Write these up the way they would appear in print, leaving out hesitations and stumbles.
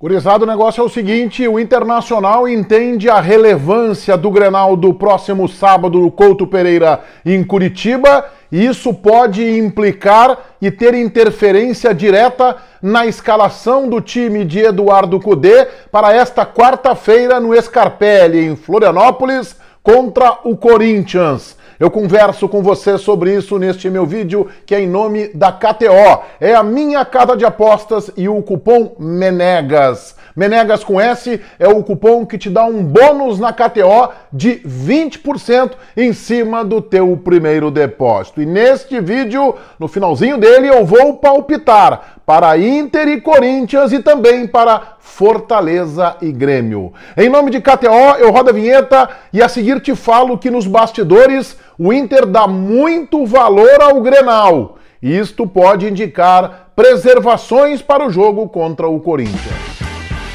Gurizada, o negócio é o seguinte, o Internacional entende a relevância do Grenal do próximo sábado no Couto Pereira em Curitiba e isso pode implicar e ter interferência direta na escalação do time de Eduardo Cudê para esta quarta-feira no Scarpelli, em Florianópolis, contra o Corinthians. Eu converso com você sobre isso neste meu vídeo, que é em nome da KTO. É a minha casa de apostas e o cupom MENEGAS. MENEGAS com S é o cupom que te dá um bônus na KTO de 20% em cima do teu primeiro depósito. E neste vídeo, no finalzinho dele, eu vou palpitar para Inter e Corinthians e também para Fortaleza e Grêmio. Em nome de KTO, eu rodo a vinheta e a seguir te falo que nos bastidores o Inter dá muito valor ao Grenal. Isto pode indicar preservações para o jogo contra o Corinthians.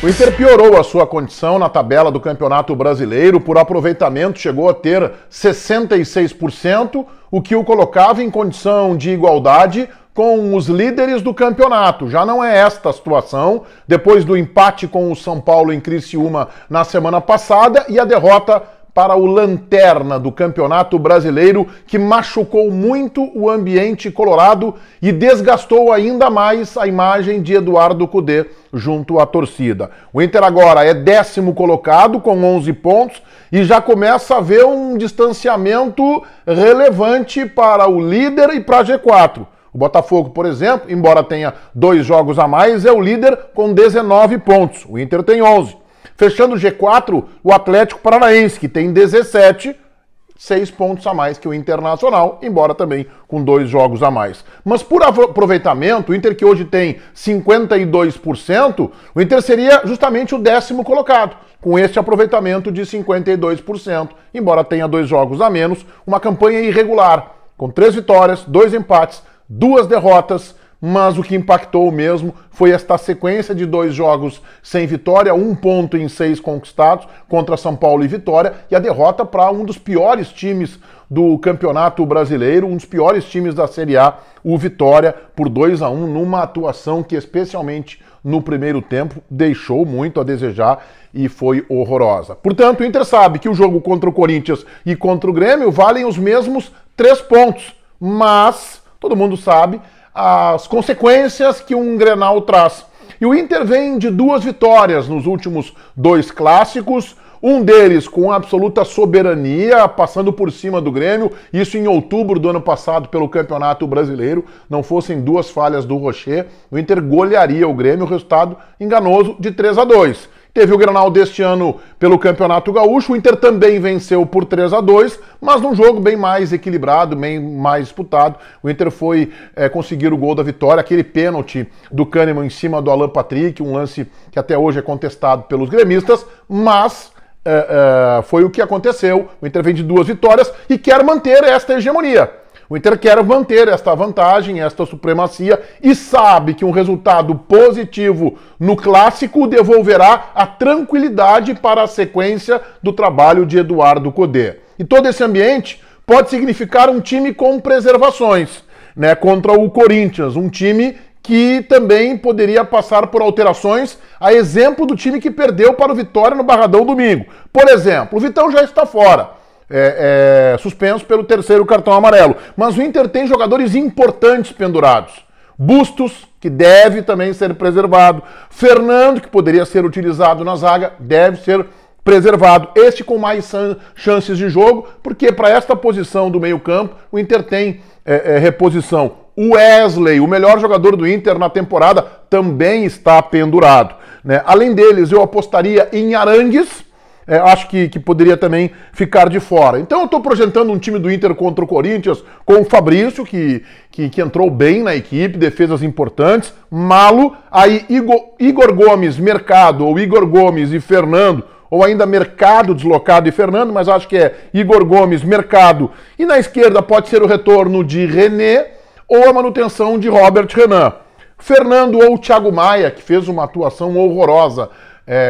O Inter piorou a sua condição na tabela do Campeonato Brasileiro, por aproveitamento chegou a ter 66%, o que o colocava em condição de igualdade com os líderes do campeonato. Já não é esta a situação, depois do empate com o São Paulo em Criciúma na semana passada e a derrota para o Lanterna do Campeonato Brasileiro, que machucou muito o ambiente colorado e desgastou ainda mais a imagem de Eduardo Cudê junto à torcida. O Inter agora é 10º colocado com 11 pontos e já começa a ver um distanciamento relevante para o líder e para a G4. O Botafogo, por exemplo, embora tenha 2 jogos a mais, é o líder com 19 pontos. O Inter tem 11. Fechando o G4, o Atlético Paranaense, que tem 17, 6 pontos a mais que o Internacional, embora também com 2 jogos a mais. Mas por aproveitamento, o Inter que hoje tem 52%, o Inter seria justamente o 10º colocado, com este aproveitamento de 52%, embora tenha 2 jogos a menos, uma campanha irregular, com 3 vitórias, 2 empates, 2 derrotas, mas o que impactou mesmo foi esta sequência de 2 jogos sem vitória, 1 ponto em 6 conquistados contra São Paulo e Vitória, e a derrota para um dos piores times do Campeonato Brasileiro, um dos piores times da Série A, o Vitória, por 2-1, numa atuação que especialmente no primeiro tempo deixou muito a desejar e foi horrorosa. Portanto, o Inter sabe que o jogo contra o Corinthians e contra o Grêmio valem os mesmos 3 pontos, mas todo mundo sabe as consequências que um Grenal traz. E o Inter vem de 2 vitórias nos últimos 2 clássicos, um deles com absoluta soberania, passando por cima do Grêmio, isso em outubro do ano passado pelo Campeonato Brasileiro. Não fossem 2 falhas do Rocher, o Inter golearia o Grêmio, resultado enganoso de 3-2. Teve o Grenal deste ano pelo Campeonato Gaúcho, o Inter também venceu por 3-2, mas num jogo bem mais equilibrado, bem mais disputado. O Inter foi conseguir o gol da vitória, aquele pênalti do Kahneman em cima do Alan Patrick, um lance que até hoje é contestado pelos gremistas, mas foi o que aconteceu. O Inter vem de 2 vitórias e quer manter esta hegemonia. O Inter quer manter esta vantagem, esta supremacia e sabe que um resultado positivo no clássico devolverá a tranquilidade para a sequência do trabalho de Eduardo Cudê. E todo esse ambiente pode significar um time com preservações, né, contra o Corinthians, um time que também poderia passar por alterações, a exemplo do time que perdeu para o Vitória no Barradão domingo. Por exemplo, o Vitão já está fora. Suspenso pelo 3º cartão amarelo. Mas o Inter tem jogadores importantes pendurados. Bustos, que deve também ser preservado. Fernando, que poderia ser utilizado na zaga, deve ser preservado. Este com mais chances de jogo, porque para esta posição do meio-campo, o Inter tem reposição. O Wesley, o melhor jogador do Inter na temporada, também está pendurado, né? Além deles, eu apostaria em Arangues. Acho que poderia também ficar de fora. Então eu estou projetando um time do Inter contra o Corinthians com o Fabrício, que entrou bem na equipe, defesas importantes, Malo, aí Igor Gomes, Mercado, ou Igor Gomes e Fernando, ou ainda Mercado, Deslocado e Fernando, mas acho que é Igor Gomes, Mercado, e na esquerda pode ser o retorno de René ou a manutenção de Robert Renan. Fernando ou Thiago Maia, que fez uma atuação horrorosa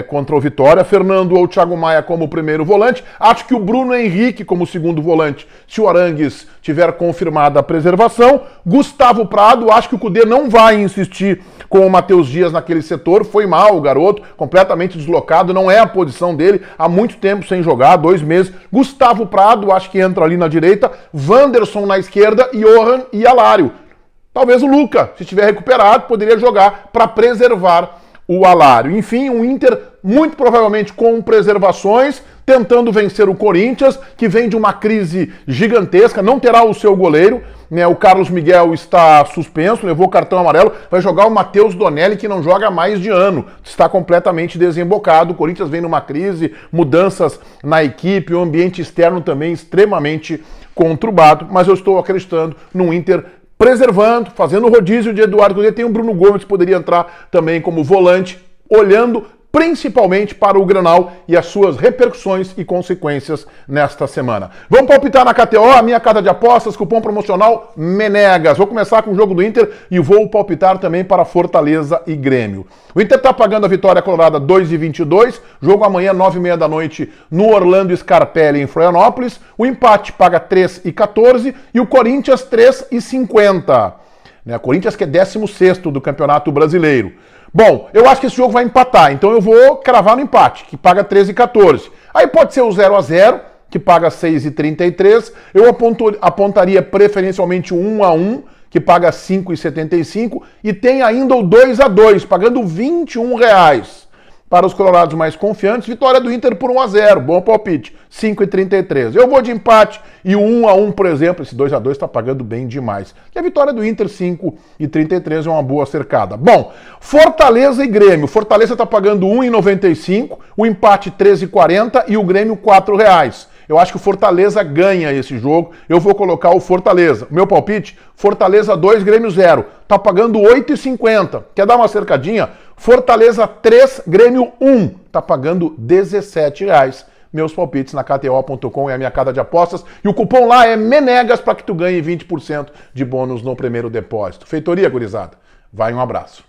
contra o Vitória. Fernando ou Thiago Maia como primeiro volante. Acho que o Bruno Henrique como segundo volante, se o Arangues tiver confirmada a preservação. Gustavo Prado, acho que o Cudê não vai insistir com o Matheus Dias naquele setor. Foi mal o garoto, completamente deslocado, não é a posição dele, há muito tempo sem jogar, 2 meses. Gustavo Prado, acho que entra ali na direita. Wanderson na esquerda, Johan e Alário. Talvez o Luca, se estiver recuperado, poderia jogar para preservar o Alário. Enfim, um Inter muito provavelmente com preservações, tentando vencer o Corinthians, que vem de uma crise gigantesca, não terá o seu goleiro, né? O Carlos Miguel está suspenso, levou cartão amarelo, vai jogar o Matheus Donelli, que não joga há mais de ano, está completamente desembocado. O Corinthians vem numa crise, mudanças na equipe, o ambiente externo também extremamente conturbado, mas eu estou acreditando no Inter preservando, fazendo o rodízio de Eduardo Cudê. Tem o Bruno Gomes que poderia entrar também como volante, olhando principalmente para o Grenal e as suas repercussões e consequências nesta semana. Vamos palpitar na KTO, a minha casa de apostas, cupom promocional Menegas. Vou começar com o jogo do Inter e vou palpitar também para Fortaleza e Grêmio. O Inter está pagando a vitória colorada 2,22, jogo amanhã 9h30 da noite no Orlando Scarpelli em Florianópolis. O empate paga 3,14 e o Corinthians 3,50. O Corinthians que é 16º do Campeonato Brasileiro. Bom, eu acho que esse jogo vai empatar, então eu vou cravar no empate, que paga 13,14. Aí pode ser o 0-0, que paga 6,33. Eu apontaria preferencialmente o 1-1, que paga 5,75. E tem ainda o 2-2, pagando R$21. Para os colorados mais confiantes, vitória do Inter por 1-0, bom palpite, 5,33. Eu vou de empate e o 1-1, por exemplo, esse 2-2 está pagando bem demais. E a vitória do Inter, 5,33, é uma boa cercada. Bom, Fortaleza e Grêmio. Fortaleza está pagando 1,95, o empate 13,40 e o Grêmio R$4. Eu acho que o Fortaleza ganha esse jogo. Eu vou colocar o Fortaleza. Meu palpite, Fortaleza 2, Grêmio 0. Tá pagando 8,50. Quer dar uma cercadinha? Fortaleza 3, Grêmio 1. Tá pagando R$17. Meus palpites na KTO.com é a minha casa de apostas. E o cupom lá é MENEGAS para que tu ganhe 20% de bônus no primeiro depósito. Feitoria, gurizada. Vai, um abraço.